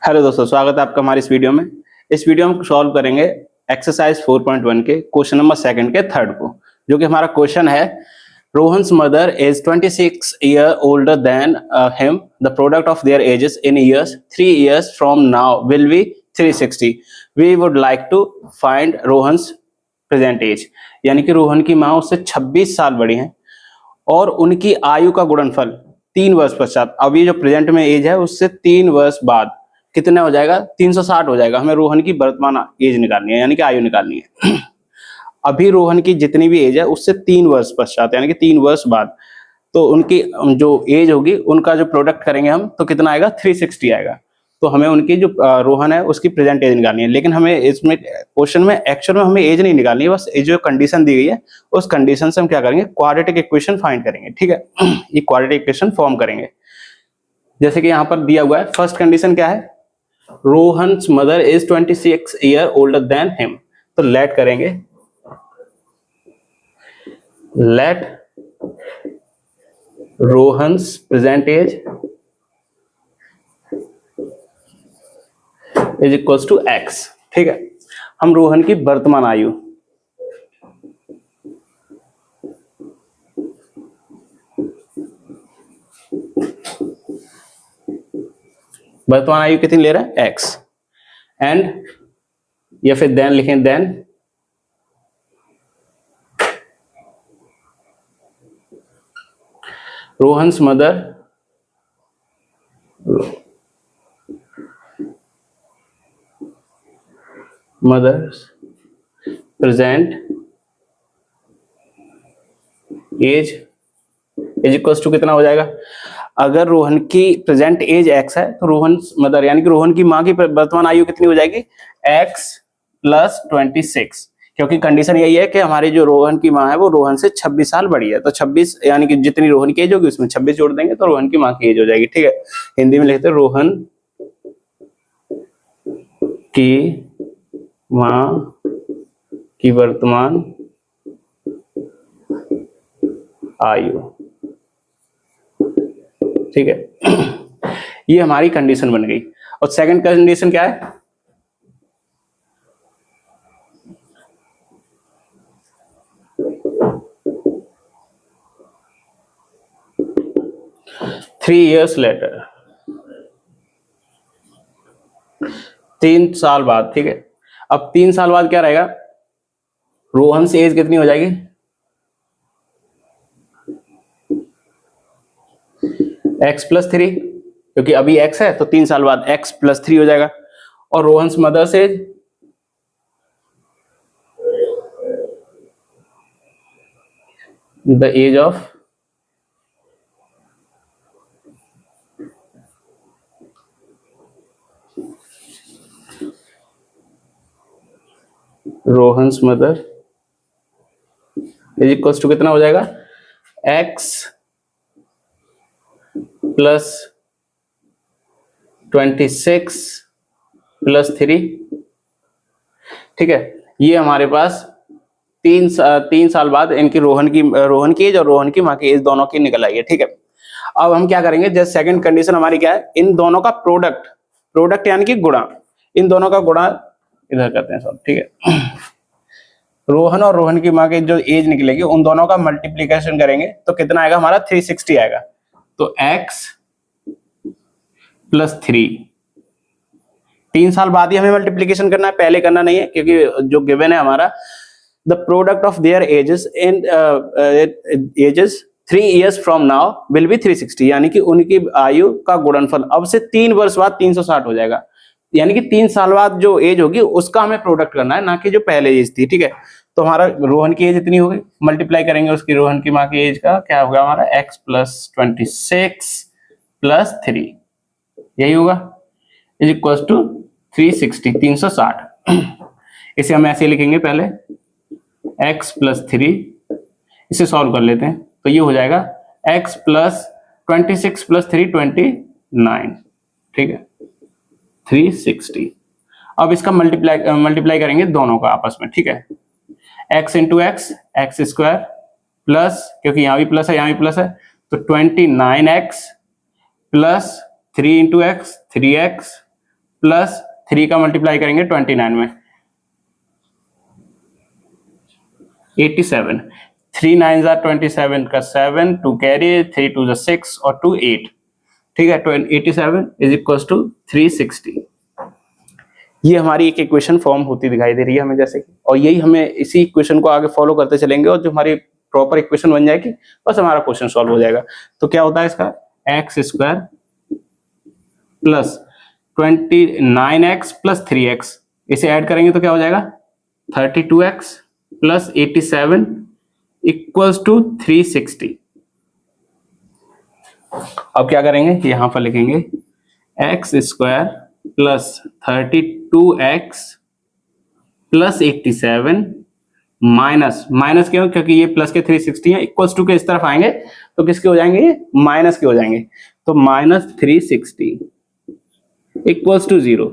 Hello दोस्तों, स्वागत है आपका हमारी इस वीडियो में। इस वीडियो में हम सॉल्व करेंगे एक्सरसाइज 4.1 के क्वेश्चन नंबर सेकंड के थर्ड को, जो कि हमारा क्वेश्चन है Rohan's mother is 26 year older than him, the product of their ages in years 3 years from now will be 360। We would like to find Rohan's present age. यानी कि रोहन की माँ उससे 26 साल बड़ी हैं और उनकी आयु का गुणनफल 3 वर्ष पश्चात, अब ये जो प्रेजेंट में एज है उससे 3 वर्ष बाद कितना हो जाएगा, 360 हो जाएगा। हमें रोहन की वर्तमान एज निकालनी है, यानी कि आयु निकालनी है। अभी रोहन की जितनी भी एज है उससे 3 वर्ष पश्चात, यानी कि 3 वर्ष बाद, तो उनकी जो एज होगी उनका जो प्रोडक्ट करेंगे हम, तो कितना आएगा, 360 आएगा। तो हमें उनकी जो रोहन है उसकी प्रेजेंट एज निकालनी है। लेकिन हमें इसमें क्वेश्चन में एक्चुअल में हमें एज नहीं निकालनी है, बस जो कंडीशन दी गई है उस कंडीशन से हम क्या करेंगे, क्वाड्रेटिक इक्वेशन फाइंड करेंगे। ठीक है, ये क्वाड्रेटिक इक्वेशन फॉर्म करेंगे। जैसे कि यहाँ पर दिया हुआ है, फर्स्ट कंडीशन क्या है, Rohan's mother is 26 year older than him. तो लेट करेंगे, let Rohan's present age is equals to x. ठीक है, हम रोहन की वर्तमान आयु कितनी ले रहे हैं, एक्स, एंड या फिर देन लिखें, then Rohan's mother's present age is equals to कितना हो जाएगा। अगर रोहन की प्रेजेंट एज एक्स है तो रोहन मदर यानी कि रोहन की माँ की वर्तमान आयु कितनी हो जाएगी, एक्स प्लस 26, क्योंकि कंडीशन यही है कि हमारी जो रोहन की माँ है वो रोहन से 26 साल बड़ी है। तो 26 यानी कि जितनी रोहन की एज होगी उसमें 26 जोड़ देंगे तो रोहन की माँ की एज हो जाएगी। ठीक है, हिंदी में लिखते हैं रोहन की माँ की वर्तमान आयु। ठीक है, ये हमारी कंडीशन बन गई। और सेकंड कंडीशन क्या है, थ्री ईयर्स लेटर, 3 साल बाद। ठीक है, अब 3 साल बाद क्या रहेगा, रोहन से एज कितनी हो जाएगी, एक्स प्लस 3, क्योंकि अभी एक्स है तो 3 साल बाद एक्स प्लस 3 हो जाएगा। और रोहन्स मदर से the age of Rohan's mother is equals to कितना हो जाएगा, एक्स प्लस 26 प्लस 3। ठीक है, ये हमारे पास 3 साल बाद इनकी रोहन की एज और रोहन की माँ की एज दोनों की निकल आई है। ठीक है, अब हम क्या करेंगे, जैसे सेकंड कंडीशन हमारी क्या है, इन दोनों का प्रोडक्ट यानी कि गुणा, इन दोनों का गुणा इधर करते हैं सब। ठीक है, रोहन और रोहन की माँ की जो एज निकलेगी उन दोनों का मल्टीप्लीकेशन करेंगे तो कितना आएगा हमारा, 360 आएगा। तो x प्लस 3, 3 साल बाद ही हमें मल्टीप्लीकेशन करना है, पहले करना नहीं है, क्योंकि जो गिवन है हमारा, the product of their ages in ages 3 years from now will be 360, यानी कि उनकी आयु का गुणनफल अब से 3 वर्ष बाद 360 हो जाएगा। यानी कि 3 साल बाद जो एज होगी उसका हमें प्रोडक्ट करना है, ना कि जो पहले एज थी। ठीक है, तो हमारा रोहन की एज इतनी हो गई, मल्टीप्लाई करेंगे उसकी रोहन की माँ की एज का, क्या होगा हमारा, x प्लस 26 प्लस 3, यही होगा, इज इक्वल टू 360, 360। इसे हम ऐसे लिखेंगे, पहले x प्लस 3, इसे सॉल्व कर लेते हैं तो ये हो जाएगा x प्लस 26 प्लस 3 29। ठीक है, 360। अब इसका मल्टीप्लाई करेंगे दोनों का आपस में। ठीक है, x into x, x square plus, क्योंकि यहाँ भी प्लस है यहाँ भी प्लस है, तो 29x plus 3 into x 3x plus 3 का मल्टीप्लाई करेंगे 29 में 87, 3 9 27 का 7, 2 कैरी, 3 2 6 और 2 8, ठीक है। 87 इज इक्वल टू 360। ये हमारी एक इक्वेशन फॉर्म होती दिखाई दे रही है हमें जैसे कि, और यही हमें इसी इक्वेशन को आगे फॉलो करते चलेंगे और जो हमारी प्रॉपर इक्वेशन बन जाएगी बस हमारा क्वेश्चन सॉल्व हो जाएगा। तो क्या होता है इसका, x square plus 29x plus 3x, इसे ऐड करेंगे तो क्या हो जाएगा 32x प्लस 87 इक्वल्स टू 360। अब क्या करेंगे, यहां पर लिखेंगे x square plus 32x plus 87 minus, minus क्यों, क्योंकि ये प्लस के 360 है, इक्वल्स टू के इस तरफ आएंगे तो किसके हो जाएंगे, ये माइनस के हो जाएंगे, तो माइनस 360 इक्वल्स टू 0।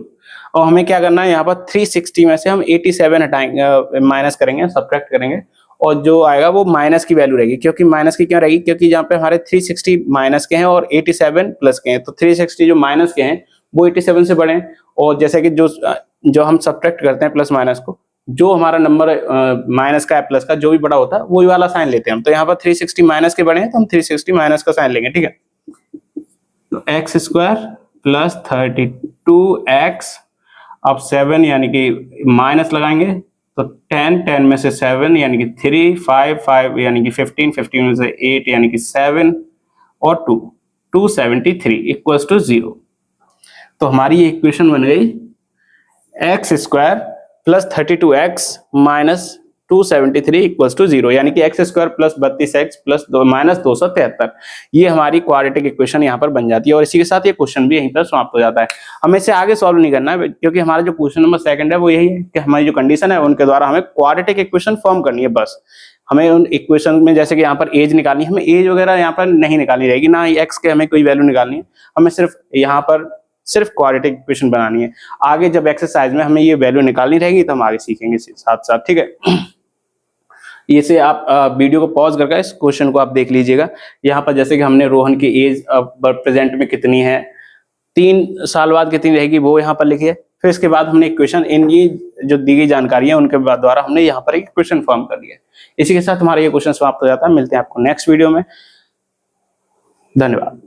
और हमें क्या करना है, यहाँ पर 360 में से हम 87 हटाएंगे, माइनस करेंगे, सब्ट्रैक्ट करेंगे, और जो आएगा वो माइनस की वैल्यू रहेगी। क्योंकि माइनस की क्यों रहेगी, क्योंकि यहाँ पे हमारे 360 माइनस के हैं और 87 प्लस के हैं, तो 360 जो माइनस के हैं वो 87 से बड़े हैं, और जैसे कि जो हम सब्ट्रैक्ट करते हैं प्लस माइनस को, जो हमारा नंबर माइनस का है प्लस का जो भी बड़ा होता है वही वाला साइन लेते हैं हम। तो यहाँ पर 360 माइनस के बड़े हैं तो हम 360 माइनस का साइन लेंगे, ठीक है। तो एक्स स्क्वायर प्लस 32x, अब 7 यानी कि माइनस लगाएंगे तो 10 में से 7 यानी कि 3, 5 यानी कि 15 में से 8 यानी कि 7 और 273 इक्वल्स टू 0। तो हमारी ये इक्वेशन बन गई x square plus 32x minus 273 equals to 0, यानी कि x square plus 32x plus minus 273, ये हमारी क्वाड्रेटिक इक्वेशन यहाँ पर बन जाती है। और इसी के साथ ये क्वेश्चन भी यहीं पर समाप्त हो जाता है। हमें इसे आगे सॉल्व नहीं करना है, क्योंकि हमारा जो क्वेश्चन नंबर 2 है वो यही है कि हमारी जो कंडीशन है उनके द्वारा हमें क्वाड्रेटिक इक्वेशन फॉर्म करनी है बस। हमें उन इक्वेशन में जैसे कि यहाँ पर एज निकालनी है, हमें एज वगैरह यहाँ पर नहीं निकालनी रहेगी, ना ही एक्स के हमें कोई वैल्यू निकालनी है, हमें सिर्फ यहाँ पर सिर्फ क्वाड्रेटिक इक्वेशन बनानी है। आगे जब एक्सरसाइज में हमें ये वैल्यू निकालनी रहेगी तो हम आगे सीखेंगे साथ साथ, ठीक है। ये से आप वीडियो को पॉज करके इस क्वेश्चन को आप देख लीजिएगा। यहाँ पर जैसे कि हमने रोहन की एज अब प्रेजेंट में कितनी है, 3 साल बाद कितनी रहेगी वो यहाँ पर लिखी है। फिर इसके बाद हमने इक्वेशन, इन ये जो दी गई जानकारी है उनके द्वारा हमने यहाँ पर एक इक्वेशन फॉर्म कर लिया है। इसी के साथ हमारा ये क्वेश्चन समाप्त हो जाता है। मिलते हैं आपको नेक्स्ट वीडियो में। धन्यवाद।